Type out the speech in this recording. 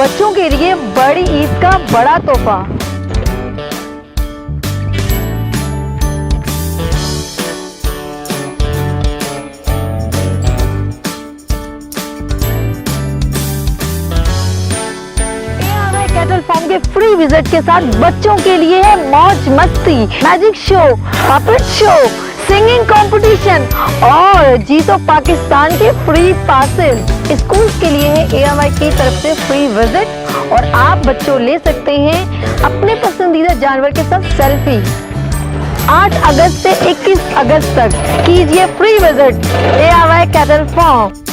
बच्चों के लिए बड़ी ईद का बड़ा तोहफा। ARY कैटल फार्म के फ्री विजिट के साथ बच्चों के लिए है मौज मस्ती, magic show, puppet show, singing competition और जीतो पाकिस्तान के फ्री पासेस। स्कूल के लिए है ARY की तरफ से फ्री विजिट और आप बच्चों ले सकते हैं अपने पसंदीदा जानवर के साथ सेल्फी। 8 अगस्त से 21 अगस्त तक कीजिए free visit ARY cattle farm.